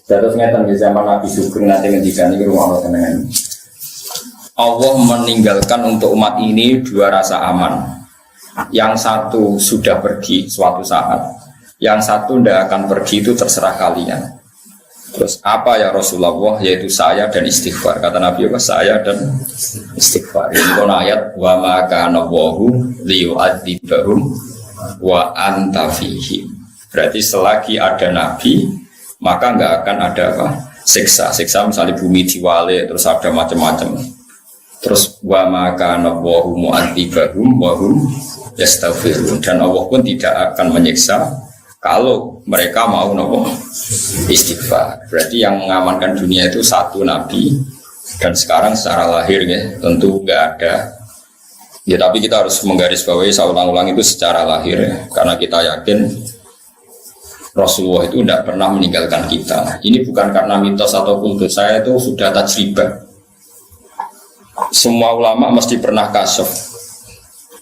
Terus ngeten di zaman Nabi Sugeng nanti ngendikan iki rumono tenan. Allah meninggalkan untuk umat ini dua rasa aman. Yang satu sudah pergi suatu saat, yang satu tidak akan pergi itu terserah kalian. Terus apa ya Rasulullah? Yaitu saya dan istighfar. Kata Nabi apa? Saya dan istighfar. Ini kon ayat wa ma kana Allahu liyu'adzibahum wa anta fihim. Berarti selagi ada Nabi maka nggak akan ada apa? Siksa. Siksa misalnya bumi diwale terus ada macam-macam. Terus wa ma kana Allahu mu'adzibahum wa hum yastaghfirun, dan Allah pun tidak akan menyiksa kalau mereka mau nopo istighfar. Berarti yang mengamankan dunia itu satu Nabi, dan sekarang secara lahir ya tentu nggak ada ya, tapi kita harus menggarisbawahi saya ulang-ulang itu secara lahir ya, karena kita yakin Rasulullah itu tidak pernah meninggalkan kita. Ini bukan karena mitos atau kultus, saya itu sudah tajribah. Semua ulama mesti pernah kasyaf.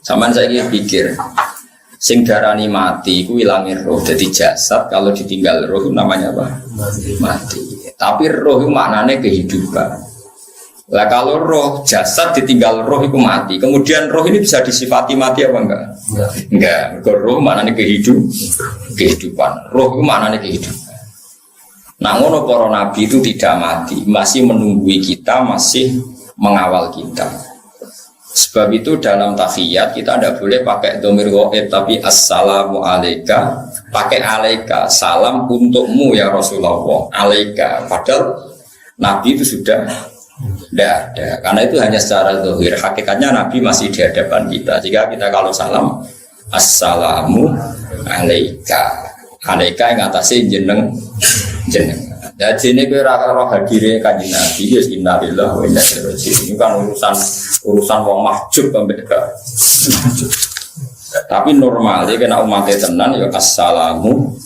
Saman saya pikir, sing darani mati, ku ilangin roh. Jadi jasad kalau ditinggal roh namanya apa? Mati. Tapi roh itu maknanya kehidupan. Lah kalau roh jasad ditinggal roh itu mati. Kemudian roh ini bisa disifati mati apa enggak? Enggak. Kalau roh maknanya kehidupan. Roh itu maknanya kehidupan. Nah, ngono para nabi itu tidak mati, masih menunggui kita, masih mengawal kita. Sebab itu dalam tahiyat kita tidak boleh pakai dhamir ghaib, tapi assalamu alaika, pakai alaika, salam untukmu ya Rasulullah, alaika. Padahal Nabi itu sudah tidak ada, karena itu hanya secara zahir. Hakikatnya Nabi masih di hadapan kita. Jika kita kalau salam assalamu alaika, alaika yang atasnya jeneng. Ya jene kowe ora roh hadire Kanjeng Nabi ya innalillahi wa inna ilaihi raji'un. Ini kan urusan wong mahjub ambek gak. Tapi normalnya kena umatnya tenan ya assalamu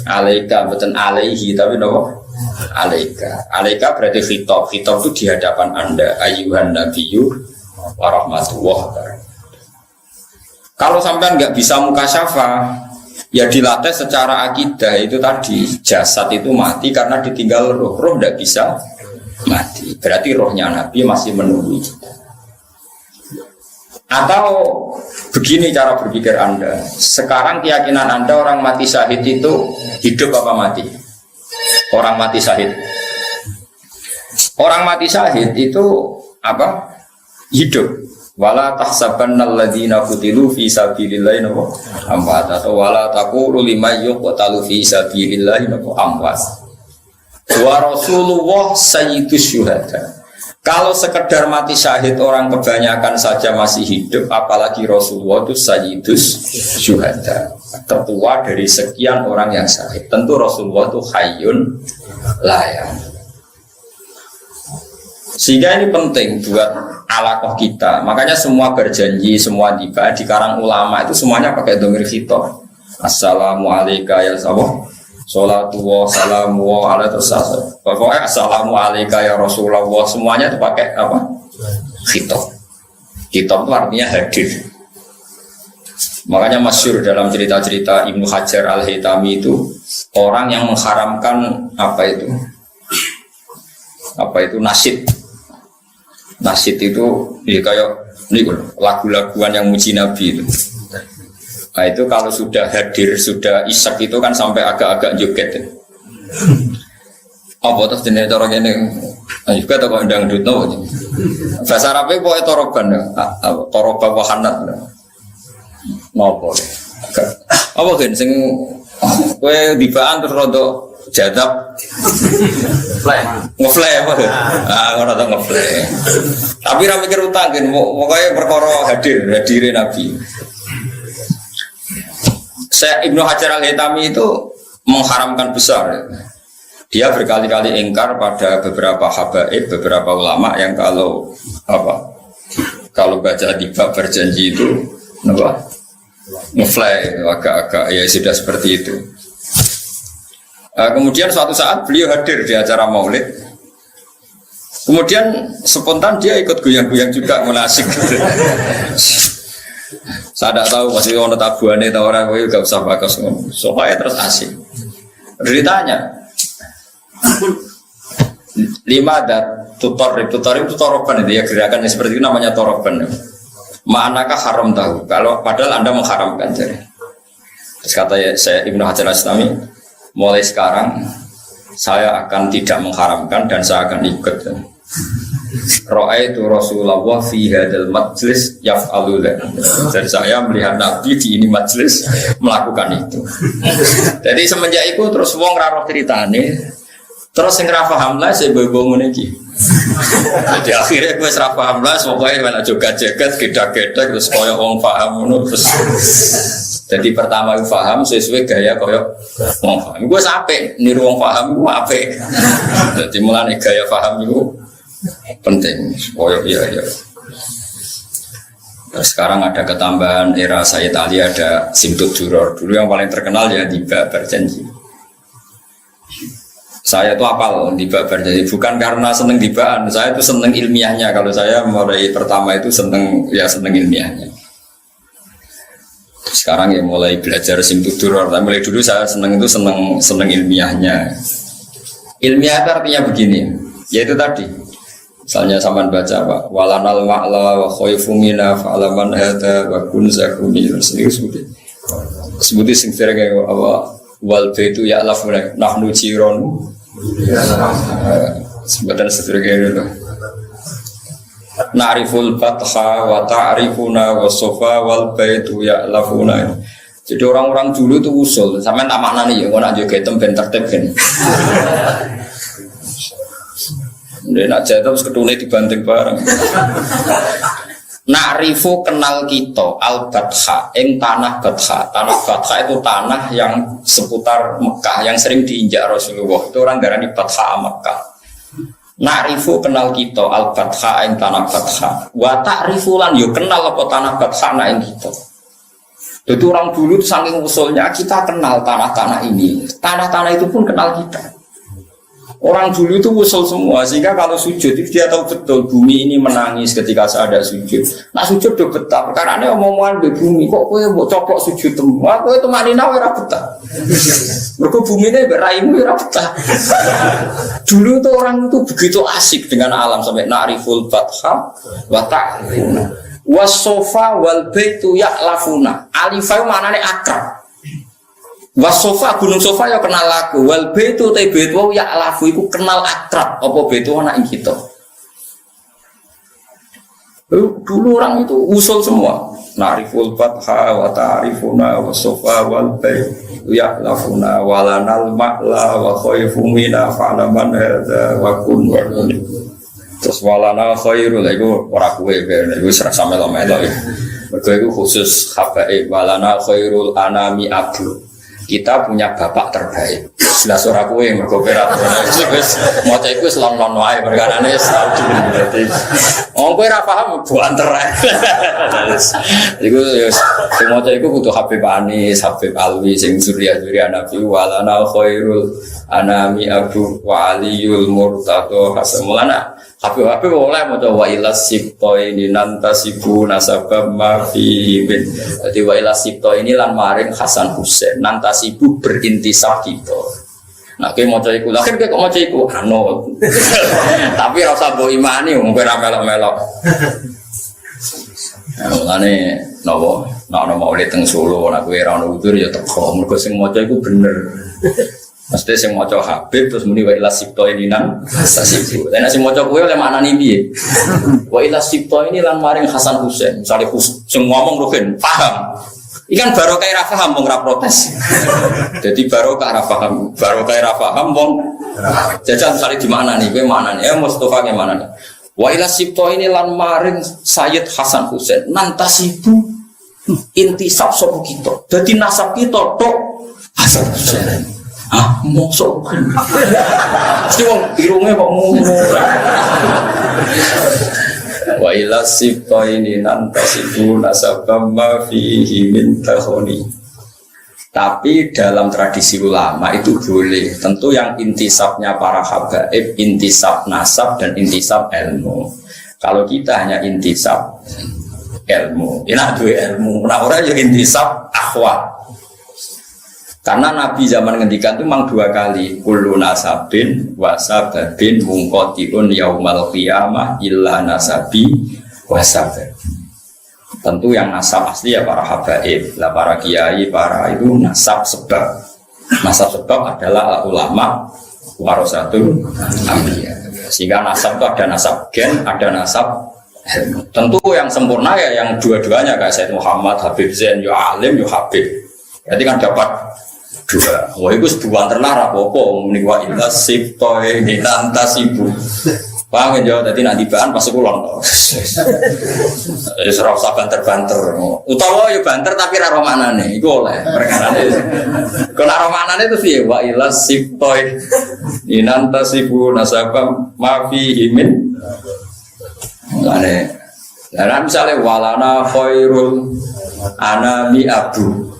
alaika, bukan alaihi tapi napa? Alaika. Alaika berarti khitab. Khitab itu di hadapan Anda, ayyuhan nabiyyu wa rahmatullah. Kalau sampean enggak bisa mukasyafah, ya dilatih secara akidah itu tadi, jasad itu mati karena ditinggal roh. Roh tidak bisa mati, berarti rohnya Nabi masih menunggu kita. Atau begini cara berpikir Anda, sekarang keyakinan Anda orang mati syahid itu hidup apa mati? Orang mati syahid, orang mati syahid itu apa? Hidup. Wala tahsabannal ladzina qutilu fi sabilillahi amwat, atau wala taqulu liman yuqtalu fi sabilillahi amwat. Wa Rasulullah sayyidus syuhada. Kalau sekedar mati syahid orang kebanyakan saja masih hidup, apalagi Rasulullah itu sayyidus syuhada, tertua dari sekian orang yang syahid. Tentu Rasulullah itu hayyun la yamut. Sehingga ini penting buat alaqah kita. Makanya semua berjanji, semua tiba di karang ulama itu semuanya pakai dhamir khitab. Assalamu alayka ya sawah, sholatu wa salamu wa ala tersasa. Pokoknya assalamu alayka ya Rasulullah, semuanya itu pakai apa? Khitab. Khitab itu artinya hadir. Makanya masyhur dalam cerita-cerita Ibnu Hajar Al-Haytami itu orang yang mengharamkan apa itu nasyid. Nasyid itu ya kayak ini lagu-laguan yang muji Nabi itu. Nah itu kalau sudah hadir, sudah isak itu kan sampai agak-agak joget. Apa terus jenis orang ini? Nah juga tak kok ndang dut no. Bahasa Arabnya boleh toroban, toroba wahanat. Nopo. Apa kan? Sing kue dibaan terus rodo jadab ngeflay apa tuh? Orang tahu ngeflay. Tapi ramai mikir utang kan, pokoknya perkara hadirin Nabi. Saya Ibnu Hajar Al-Haytami itu mengharamkan besar. Dia berkali-kali ingkar pada beberapa habaib, beberapa ulama yang kalau baca di bab berjanji itu ngeflay agak-agak ya sudah seperti itu. Kemudian suatu saat beliau hadir di acara maulid. Kemudian spontan dia ikut goyang-goyang juga menasik. Saya tidak tahu masih orang tabuannya atau orang itu gak usah bagus. Soalnya terus asik. Ditanya, Lima ada tutorib itu toroban itu ya, gerakan yang seperti itu namanya toroban. Ma'anakah haram tahu? Kalau padahal Anda mengharamkan jadi. Terus kata saya Ibnu Hajar Al-Islami, mulai sekarang saya akan tidak mengharamkan dan saya akan ikut. Ra'aitu Rasulullah fi hadzal majlis yaf'alu dzalik. Jadi saya melihat Nabi di ini majlis melakukan itu. Jadi semenjak itu terus wong ra roh critane. Terus sing ra paham lah saya bobo ngene iki. Jadi akhirnya gue ora paham lah pokoke menak joget-joget gedak-gedak terus koyo wong paham ngono terus. Jadi pertama gue paham sesuai gaya koyo wong paham. Gue sampe niru wong paham gue apik. Jadi mulane gaya paham itu penting. Koyo iya. Terus sekarang ada ketambahan era Sayyid Ali, ada Simtud Duror. Dulu yang paling terkenal ya Tiba Berjanji. Saya itu apal Tiba Berjanji, bukan karena seneng tibaan, saya itu seneng ilmiahnya. Kalau saya mulai pertama itu seneng ilmiahnya. Sekarang ya mulai belajar Simtud Duror. Tapi mulai dulu saya seneng ilmiahnya. Ilmiah itu artinya begini, yaitu tadi. Misalnya sampean baca apa? Walanal ma'la wa khaifu mina fa'alaman hada wa kun zakuni sebuti sing kaya apa wal baitu ya'laf nahnu jiron sebutan seterusnya itu na'riful fatha wa ta'rifuna wa sofa wal baitu ya'lafuna. Jadi orang-orang dulu itu usul sampean tak maknani ya ngono aja getem ben tertib ben. Dia nak jatuh terus ketune dibanting bareng. Na'rifu kenal kita al-Batha, ing tanah Batha. Tanah Batha itu tanah yang seputar Mekah yang sering diinjak Rasulullah. Itu orang darani Batha Mekah. Na'rifu kenal kita al-Batha ing tanah Batha. Wa ta'rifu lan yo kenal apa tanah Batha na ing kita. Jadi orang dulu itu saking usulnya kita kenal tanah-tanah ini. Tanah-tanah itu pun kenal kita. Orang dulu itu usul semua, sehingga kalau sujud itu dia tahu betul bumi ini menangis ketika saya ada sujud. Nah sujud udah betah, karena ini omong-omongan di bumi, kok gue mau coplok sujud semua, gue itu manina ora betah. Mereka bumi ini beraimu ora betah. Dulu tuh orang itu begitu asik dengan alam sampai na'riful batha wa ta'rifuna wasofa wal baitu ya'lafuna. Alifah maknanya akrab. Wasofa gunung sofa ya kenal aku, wal baitu te baitu ya alafu iku kenal akrab apa baitu anak ing kita. Dulu orang itu usul semua. Na'riful fatha wa ta'rifuna wasofa wal baitu ya alafuna walanal ma'la wa khaifu mina fa'laman hadza wa kun wa kun. Terus walana khairul iku ora kuwe iku serasa melo-melo. Mergo iku khusus habaib walana khairul anami abu. Kita punya bapak terbaik. Jelas ora kowe mergo perat. Wis maca iku selon-lon wae perkarane saudi. Dadi wong kowe ora paham buanter ae. Iku ya sing maca iku kudu Habib Anis, Habib Alwi sing surya-surya Nabi walana khairul anami abu wa aliyul murtado hasamulana. Habib oleh maca wa ilas sibto ini nantasibu nasabab ma fihi bin. Jadi wa ilas sibto ini lan maring Hasan Husain nantasibu berintisab kita. Nah kowe maca iku, lha kok maca iku anu. Tapi ora usah mbok imani wong kowe ora melok-melok. Ya mulane napa nek maulid teng Solo nek kowe ora ono udzur ya teko mergo sing maca iku bener. Mesti sing maca Habib terus muni wa ilas sibto ini nan sasibu. Lah nek sing maca kowe oleh maknane piye? Wa ilas sibto ini lan maring Hasan Husain. Misale sing ngomong Rukin paham. Ikan barokah ra paham wong ra protes. Jadi barokah ra paham wong jajal misale di maknane kowe maknane ya Mustofa ke maknane. Wa ilas sibto ini lan maring Sayyid Hasan Husain nantasibu intisab sapa kita. Dadi nasab kita tok Hasan Husain. Ah, mosok kan. Mesti wong irunge kok ngono. Wa ila sibtaini nantasibu nasabam ma fihi min takhoni. Tapi dalam tradisi ulama itu boleh. Tentu yang intisabnya para habaib, intisab nasab dan intisab ilmu. Kalau kita hanya intisab ilmu, enak dua ilmu. Nah orang yang intisab akhwat. Karena Nabi zaman ngendikan itu memang 2 kali, kullu nasabin wasababin mungqatiun yaumal qiyamah illa nasabi wasabab. Tentu yang nasab asli ya para habaib, lah para kiai, para itu nasab sebab. Nasab sebab adalah ulama warasatul anbiya. Sehingga nasab itu ada nasab gen, ada nasab ilmu. Tentu yang sempurna ya yang dua-duanya kayak Sayyid Muhammad, Habib Zain, ya alim, ya habib. Jadi kan dapat 2. Wah itu sebuah terlarang apa-apa menikwa illa sibtoy nantasibu. Paham ya, jadi nanti bahan pas sekolah ya serau usah banter-banter utawa ya banter tapi raro manane itu oleh perkarane kalau raro manane itu sih wa illa sibtoy nantasibu nasabam mafi himin nah misalnya walana khairul anami abdu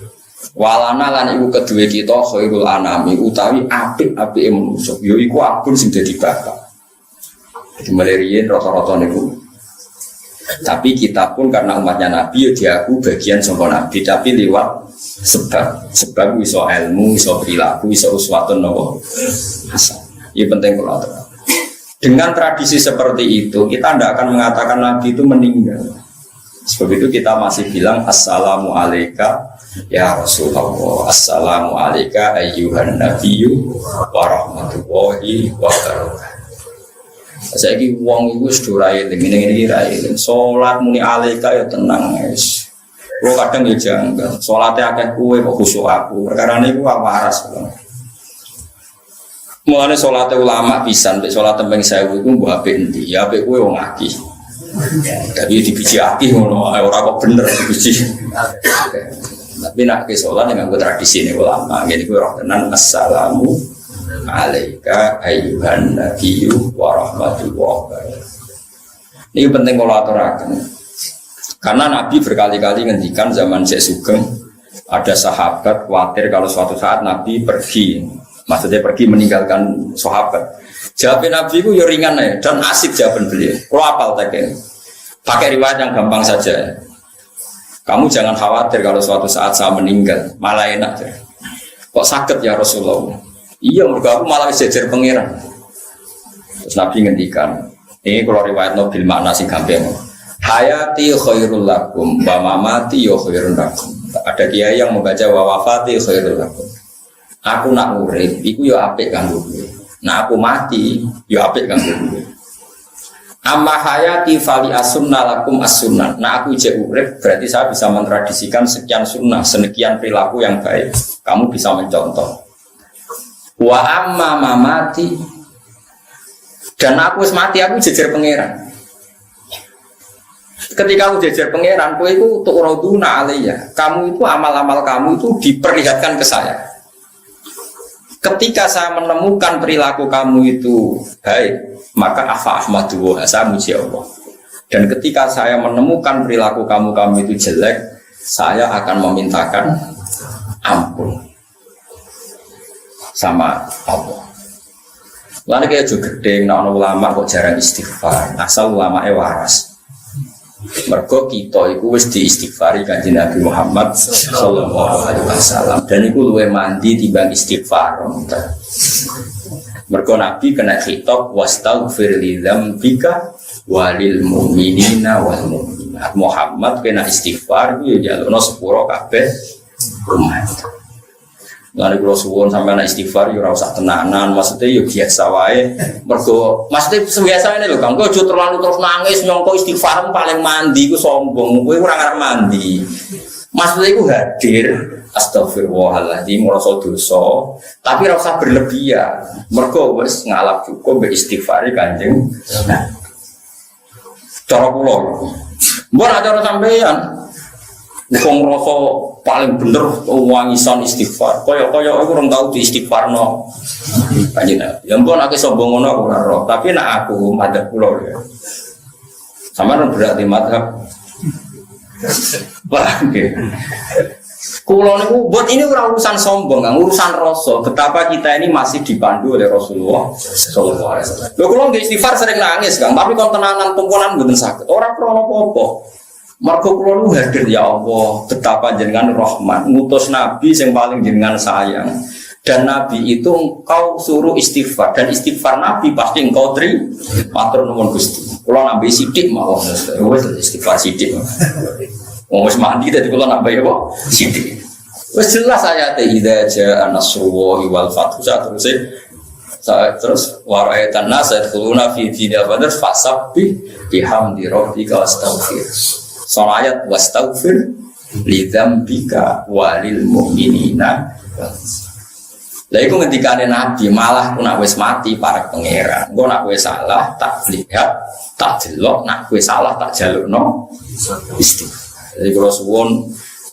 walana lan iku kedue kita khairul anami utawi apik-apike manusa ya iku abun sing dadi bapak di Malerian rata-rata niku. Tapi kita pun karena umatnya Nabi ya diaku bagian sangka Nabi tapi lewat sebab iso ilmu, iso perilaku, iso uswatun nawa hasan. Ini penting kalau dengan tradisi seperti itu kita tidak akan mengatakan Nabi itu meninggal. Sebab itu kita masih bilang assalamu alayka ya Rasulullah, assalamu alayka ayyuhan nabiyyu wa rahmatullahi wa barakatuh. Saya ki wong iku wis dorai ngene-ngene rai. Salat muni alaika ya tenang wis. Kulo kadang ya janggal. Salate akeh kowe kok khusyuk aku. Perkarane iku waras. Mulane salate ulama pisan, mek salat tembeng 1000 iku mbok apik endi? Ya apik kowe wong akeh. Tapi dibiji akeh ngono ora kok bener dibiji. Tapi nek ke salat nganggo tradisi ne ulama, ngene kuwi roh tenan assalamu alaika ayyuhan nabiyyu wa rahmatullahi wa barakatuh. Ini penting kalau aturakan. Karena Nabi berkali-kali ngendikan zaman Syekh Sugeng ada sahabat khawatir kalau suatu saat Nabi pergi, maksudnya pergi meninggalkan sahabat. Jawaban Nabi itu ya ringan ya dan asik jawaban beliau. Kalau apal teknya, pakai riwayat yang gampang saja. Kamu jangan khawatir kalau suatu saat saya meninggal, malah enak ya. Kok sakit ya Rasulullah? Iya, mereka aku malah sejer pangeran. Terus Nabi ngendikan, ini kalau riwayat Nabil makna sing gampang. Hayati khairul lakum, wa mamati ya khairul lakum. Ada kiai yang membaca wa wafati khairul lakum. Aku nak urip, iku ya apik kanggo kowe. Nah aku mati, ya apik kanggo kowe. Amma hayati fali as-sunnah lakum as-sunnah. Nah aku jek urip, berarti saya bisa mentradisikan sekian sunnah, sekian perilaku yang baik. Kamu bisa mencontoh. Wa amma mamati dan aku mati aku jejer pangeran. Ketika aku jejer pangeran, kowe iku tu'raduna alayya. Kamu itu amal-amal kamu itu diperlihatkan ke saya. Ketika saya menemukan perilaku kamu itu baik, maka afa ahmadu wa saya muji Allah. Dan ketika saya menemukan perilaku kamu itu jelek, saya akan memintakan ampun sama Allah. Lalu kayak juga gede, nah ulama kok jarang istighfar. Asal ulama waras. Mergo kita itu wis diistighfari kanjeng Nabi Muhammad sallallahu alaihi wasallam. Dan itu luwih mandi timbang istighfar. Mergo Nabi kena khitab wastaghfir li dzambika walil mu'minina wal mu'minat. Muhammad kena istighfar itu ya jalukno sepuro kabeh umat. Lalu kalau suwon sampai anak istighfar, ya usah tenanan, maksudnya ya biasa wae. Mergo, maksudnya biasa ini loh, kang, kau terlalu terus nangis, nyongko istighfar paling mandi, ku sombong, gue kurang arep mandi. Maksudnya itu hadir, astagfirullahaladzim, merasa dosa, tapi rasa berlebihan. Mergo wes ngalap cukup beristighfari kanjeng. Nah, cara pulau, buat acara sampeyan. Wong rasa paling bener wangisan istighfar. Kaya aku orang tahu di istighfarno. Kanjeng Nabi. Ya mbon akeh sombong ngono aku ora roh, tapi nek aku madhep kula ya. Sampeyan berarti madhep. Wah, nggih. Kula niku buat ini ora urusan sombong, urusan rasa. Betapa kita ini masih dipandu oleh Rasulullah sallallahu alaihi wasallam. Lho kula nggih istighfar sering nangis, Kang, tapi kon tenanan tumpulan mboten saged. Ora krana apa-apa. Mergo kula nu hadir ya Allah, betapa jenengan rahmat, ngutus nabi yang paling jenengan sayang. Dan nabi itu engkau suruh istighfar dan istighfar nabi pasti engkau terima. Matur nuwun Gusti. Kula nambahi sithik mawon, wis istighfar sithik. Wis mandi tadi kula nambahi apa? Sithik. Wis jelas ayat idza jaa nasrullahi wal fathu terus waraitan nas yadkhuluna fi dinil badr fasabbih bihamdi rabbika wastaghfir. Soal ayat wastaghfir li dzambika walil mu'minina. Lah iku ngendikane Nabi malah ku nak wis mati para pangeran. Engko nak kowe salah tak lihat, tak delok, nak kowe salah tak jalukno istighfar. Jadi kalau suwon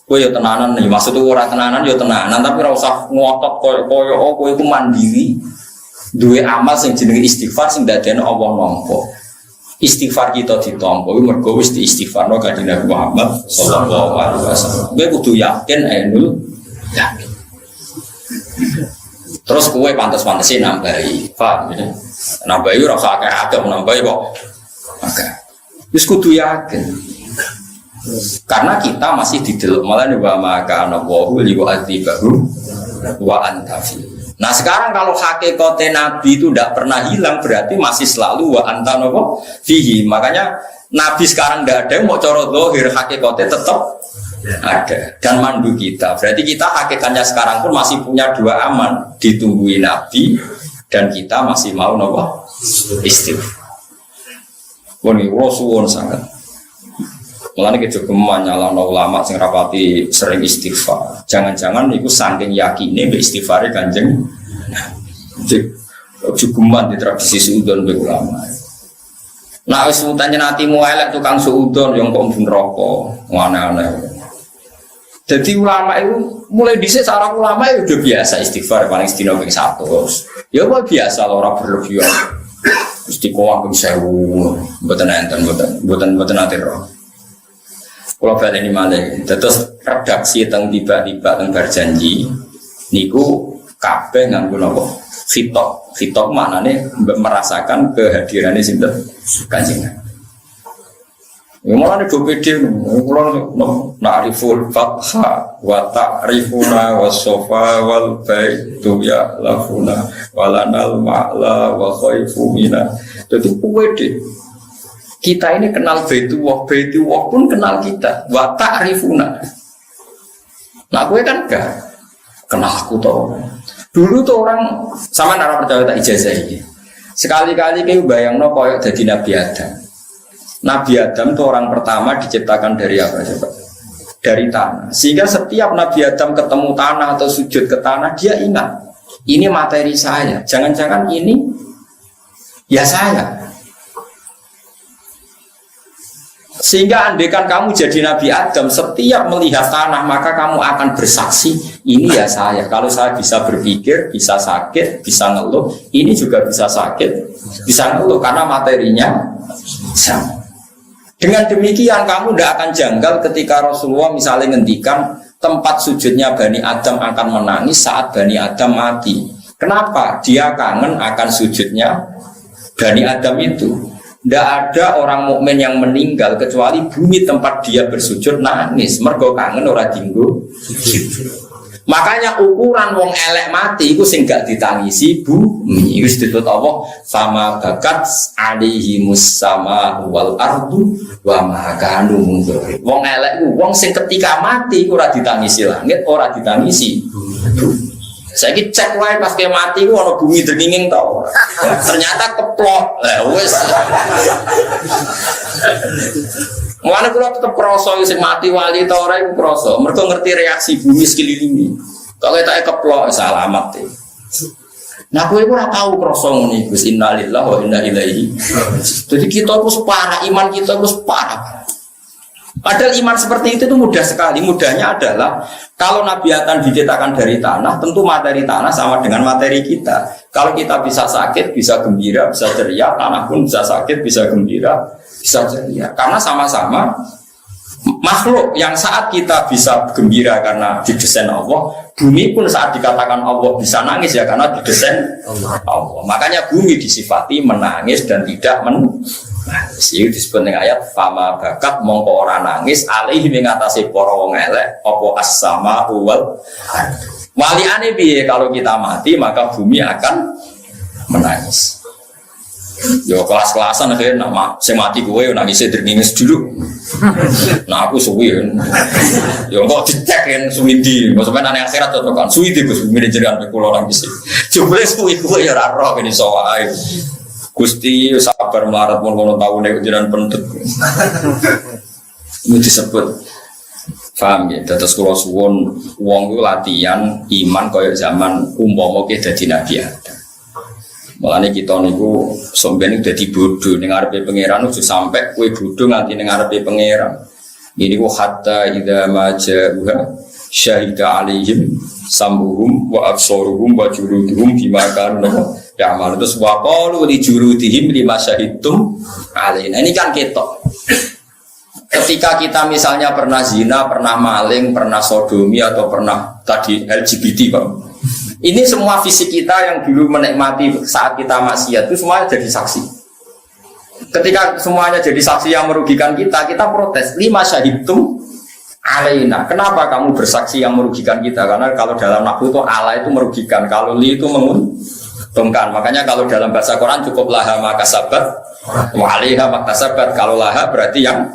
kowe yo tenanan nih, maksudku ora tenanan yo tenanan tapi ora usah ngotot koyo kowe iku mandiri. Duwe amal sing jenenge istighfar sing dadekno Allah nampa. Istighfar kita ditampa kuwi mergo wis diistighfarno Kanjeng Nabi Muhammad sallallahu alaihi wasallam. Kowe kudu yakin ainul yakin. Terus kowe pantes-pantese nambahi, paham ya? Nambahi ora usah akeh-akeh nambahi kok. Oke. Wis kudu yakin. Karena kita masih didelok malah wa maka ana wa liwa'dzibahu wa anta fi. Nah sekarang kalau hakikate Nabi itu tidak pernah hilang berarti masih selalu wa anta nopo fihi. Makanya Nabi sekarang tidak ada mau coro zahir hakikate tetap ada dan mandu kita. Berarti kita hakikatnya sekarang pun masih punya dua aman, ditungguin Nabi dan kita masih mau nopo istighfar. Wong suwun sangat. Mulane kejogeman nyalano ulama sing rapati sering istighfar. Jangan-jangan niku saking yakine mbek istighfare Kanjeng. Jogeman di tradisi suudon mbek ulama. Nah wis mutane atimu elek tukang suudon yang kok mbun rokok, aneh-aneh. Jadi ulama itu mulai dhisik cara ulama itu udah biasa istighfar paling sedina ping 100. Ya kok biasa ora berlebihan. Istiqomah ping 1000, mboten enten mboten ate roh. Kalau balik ini malah, terus redaksi tentang tiba-tiba tentang berjanji, niku kabeh nganggo nopo fitok maknane merasakan kehadirannya sinten Kanjeng. Ya malah nek PD, kula na'riful fatha wa ta'rifuna was-safa wal baitu ya lafuna walanal ma'la wa khaifu mina. Dadi PD. Kita ini kenal Baitullah pun kenal kita. Wa ta'rifuna. Nah, gue kan gak kenal aku toh. Dulu tuh orang sama nara percaya tak ijazah ini. Sekali-kali kayak bayangno koyok jadi Nabi Adam. Nabi Adam tuh orang pertama diciptakan dari apa coba? Dari tanah. Sehingga setiap Nabi Adam ketemu tanah atau sujud ke tanah, dia ingat ini materi saya. Jangan-jangan ini ya saya. Sehingga andaikan kamu jadi Nabi Adam, setiap melihat tanah maka kamu akan bersaksi, ini ya saya. Kalau saya bisa berpikir, bisa sakit, bisa ngeluh, ini juga bisa sakit, bisa ngeluh karena materinya sama. Dengan demikian kamu tidak akan janggal ketika Rasulullah misalnya ngendikan tempat sujudnya Bani Adam akan menangis saat Bani Adam mati. Kenapa? Dia kangen akan sujudnya Bani Adam itu. Tidak ada orang mukmin yang meninggal kecuali bumi tempat dia bersujud nangis. Mergo kangen ora dinggo. Makanya ukuran wong elek mati itu sing gak ditangisi bumi. Wis disebut Allah sama bakat alaihimus sama wal ardu wa ma kanu mundur. Wong elek ku wong sing ketika mati ora ditangisi langit, ora ditangisi bumi. Saya cek wae pas ke mati ku ana bumi dringing ta ora. Ternyata keplok. Lah wis. Mulane kula tetep krasa sing mati wali ta ora iku krasa. Mergo ngerti reaksi bumi sekelilingi. Kok ketake keplok salamat e. Nah kowe ora tau krasa ngono iku. Innalillahi wa inna ilaihi. Jadi kita ku separah iman kita ku separah. Padahal iman seperti itu mudah sekali. Mudahnya adalah kalau Nabi Adam diciptakan dari tanah, tentu materi tanah sama dengan materi kita. Kalau kita bisa sakit, bisa gembira, bisa ceria, tanah pun bisa sakit, bisa gembira, bisa ceria. Karena sama-sama makhluk yang saat kita bisa gembira karena didesain Allah, bumi pun saat dikatakan Allah bisa nangis ya karena didesain Allah. Makanya bumi disifati menangis dan tidak Itu disebut dengan ayat fama bakat mongko ora nangis alih mengatasi para wong elek apa as-sama wal waliane piye kalau kita mati maka bumi akan menangis. Yo kelas-kelasan akhirnya nak sing mati kowe nangis dringis dulu. Nah aku suwi. Yo kok dicek kan suwi ndi, kok sampean nang akhirat to kan suwi di Gus bumi jenengan kula nangis. Jebule suwi kowe ya ora roh kene iso wae. Gusti sabar melarat mun kono taune jenengan pendet. Ini disebut paham ya, terus kula suwun wong ku latihan iman kaya zaman umpama ke dadi nabi Adam. Mulane kita niku sampeyan dadi bodho ning ngarepe pangeran ojo sampe kowe bodho nganti ning ngarepe pangeran. Ini ku hatta idza maja'uha syahida alaihim sambuhum wa absaruhum wa juluduhum bima kanu ya'mal. Terus wa qalu li juludihim lima syahidtum alaina. Ini kan ketok. Ketika kita misalnya pernah zina, pernah maling, pernah sodomi atau pernah tadi LGBT, Pak. Ini semua fisik kita yang dulu menikmati saat kita maksiat itu semuanya jadi saksi. Ketika semuanya jadi saksi yang merugikan kita, kita protes. Lima syahidtum alaina. Kenapa kamu bersaksi yang merugikan kita? Karena kalau dalam nahwu itu ala itu merugikan, kalau li itu menguntungkan. Makanya kalau dalam bahasa Quran cukup laha makasabat, wa alaiha maktasabat. Kalau laha berarti yang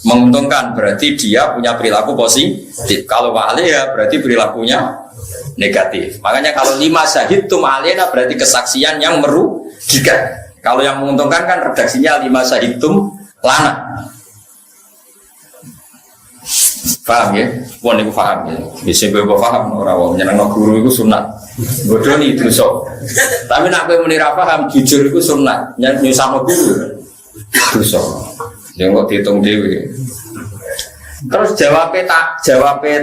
menguntungkan, berarti dia punya perilaku positif. Kalau wa alaiha berarti perilakunya negatif. Makanya kalau lima syahidtum alaina berarti kesaksian yang merugikan. Kalau yang menguntungkan kan redaksinya lima syahidtum lana. Paham ya? Wong niku paham ya. Wis kowe paham ora wong nyenengno guru iku sunat. Bodoni dosa. Tapi nek kowe muni ra paham jujur iku sunat. Nyusahno guru dosa. Ya kok dihitung dhewe. Terus jawabnya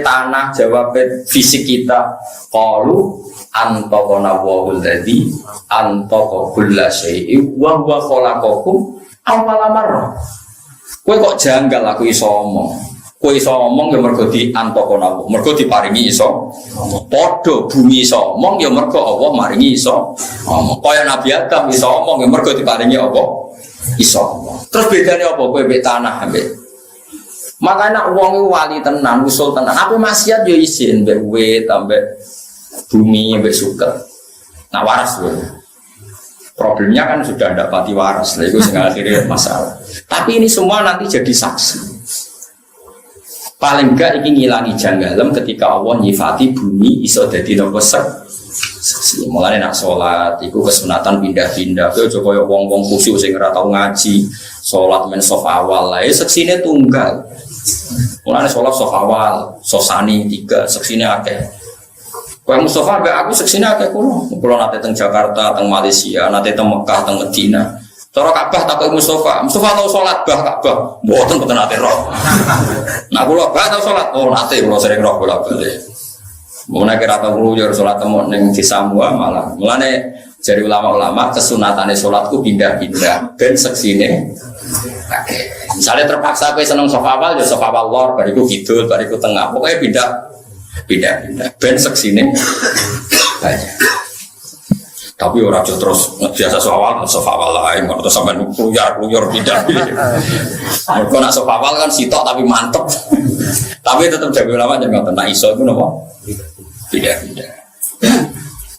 tanah, jawabnya fisik kita. Qalu antaqana wa'ul ladzi antaqa kulla syai'in wa huwa khalaqakum awwala marrah. Kowe kok janggal aku iso omong. Kowe iso omong ya mergo di antaqana, mergo diparingi iso. Padha bumi iso omong ya mergo Allah maringi iso omong. Kaya Nabi Adam iso omong ya mergo diparingi apa? Iso omong. Terus bedane apa kowe mbek tanah mbek? Makanya wong itu wali tenan, usul tenan. Apa maksiat yo izin mbek wit, mbek bumi, mbek suket. Nah waras loh. Problemnya kan sudah ndak pati waras. Lah itu sing akhirnya masalah. Tapi ini semua nanti jadi saksi. Paling enggak iki ngilangi janggalem ketika Allah nyifati bumi iso dadi napa saksi. Mulane nak salat iku kesunatan pindah-pindah. Kowe aja koyo wong-wong khusyuk sing ora tau ngaji, salat men saf awal lae seksine tunggal. Mulane sholat sof awal, sosani 3, seksine akeh. Kowe Mustafa mbek aku seksine akeh kulo nate teng Jakarta, teng Malaysia, nate teng Mekah, teng Medina. Cara Ka'bah takoki Mustafa tau sholat bah Ka'bah. Mboten nate roh. Nah kulo bah tau sholat, oh nate kulo sering roh bolak-balik. Mun nek ora tau ngluyur sholat temu ning Cisambua malah. Mulane dari ulama-ulama kesunatane sholatku pindah-pindah ben seksine akeh. Misalnya terpaksa kowe seneng sof awal ya sof awal lor, bariku kidul, bariku tengah. Pokoknya pindah. Ben seksine banyak. Tapi ora terus biasa sof awal lain, atau sampean kluyur pindah. Mergo nak sof awal kan sitok tapi mantep. Tapi tetap jago ulama jangan ngoten. Nah iso iku napa? Pindah.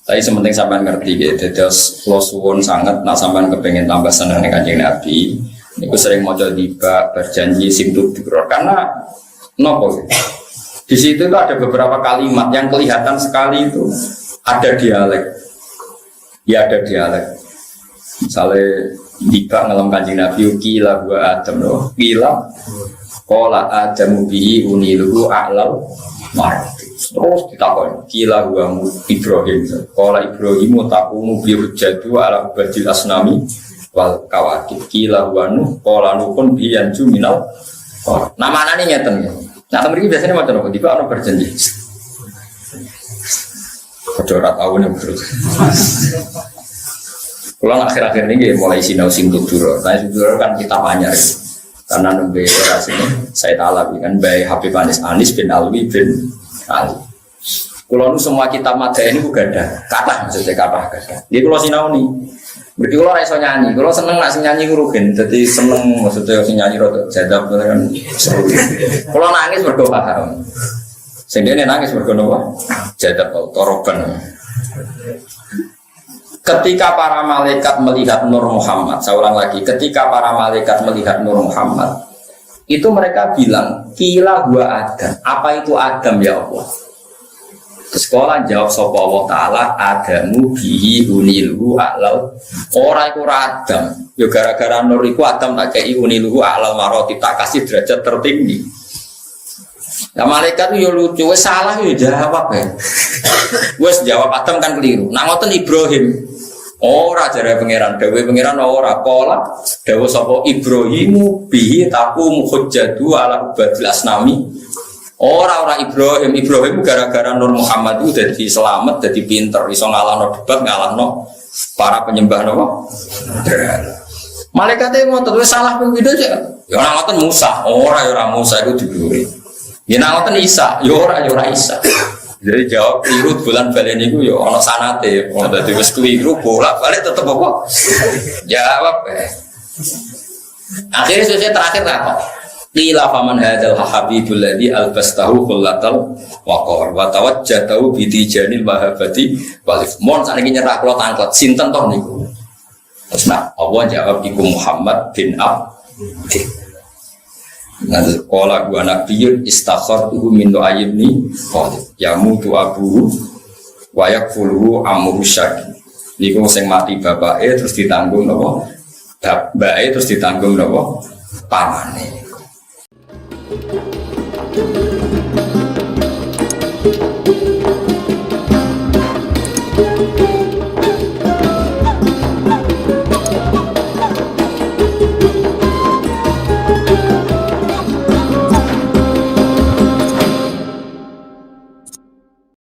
Tapi sementing sampean ngerti gitu. Terus kula suwun sangat nak sampean kepengin tambah seneng ning Kanjeng Nabi. Niku sering maca tiba berjanji sing tutur karena nopo. Di situ itu ada beberapa kalimat yang kelihatan sekali itu ada dialek. Ya ada dialek. Misalnya tiba ngelam Kanjeng Nabi kila wa Adam loh. Kila qala Adamu bihi uniluhu a'lal mar. Terus ditakoni kila wa Ibrahim. Qala Ibrahimu taqumu bi hujjatu ala badil asnami wal kawakib kila wanu qala nukun biyanju minal nama-nama ini ngeten ya. Nah temen iki biasanya macam apa? Tiba ana berjanji. Padha tahu nih bro. Kalau akhir-akhir ini mulai sinau sing tutur. Nah tutur kan kita banyak karena nembe era sini saya tahu kan baik Habib Anis bin Alwi bin Ali. Kalau nu semua kitab materi ini juga ada kata maksudnya kata. Jadi kalau sinau nih Berarti kalau raiso nyanyi, kalau seneng nak sing nyanyi rugen, jadi seneng maksudnya sing nyanyi rotok jadab kan seru. Kalau nangis mergo paham. Sing dene nangis mergo napa? Jadab toroban. Ketika para malaikat melihat Nur Muhammad, saya ulang lagi, ketika para malaikat melihat Nur Muhammad, itu mereka bilang, kila gua Adam. Apa itu Adam ya Allah? Sekolah jawab sapa Allah Ta'ala, Adamu bihi uniluhu a'lal. Orang itu Adam, ya gara-gara Nur itu Adam tak kei uniluhu a'lal maroti, tak kasih derajat tertinggi. Nah malaikat itu ya lucu, wes salah ya jawab ya. Wes jawab Adam kan keliru. Nah ngoten Ibrahim. Ora jare pangeran, dawuh pangeran ora pola, dawuh sapa Ibrahimu bihi taku hujjatu ala badil asnami. Ora Ibrahim gara-gara Nur Muhammad itu jadi selamat, jadi pinter, iso ngalahno debat, ngalahno para penyembah napa? Malaikate ngoten wis salah ping pindho ya. Ya ora ngoten Musa, ora Musa itu diburi. Ya ngoten Isa, ya ora Isa. Jadi jawab keliru bulan balen itu ya ana sanate, ono dadi wis keliru bolak-balik tetep apa? Jawab Akhirnya selesai terakhir apa? Qila faman hadzal habibul ladzi albastahu kullatal waqar wa tawajjatahu bi tijanil mahabbati walif. Mon sakniki nyerah kula tangklet sinten toh niku. Terus nah Allah jawab iku Muhammad bin Abdi. Nanti sekolah gua nabiyun istakhartuhu min do'ayibni yamutu abuhu wayak fuluhu amuru syaki. Niku sing mati bapake terus ditanggung napa? Bapake terus ditanggung napa? Pamane.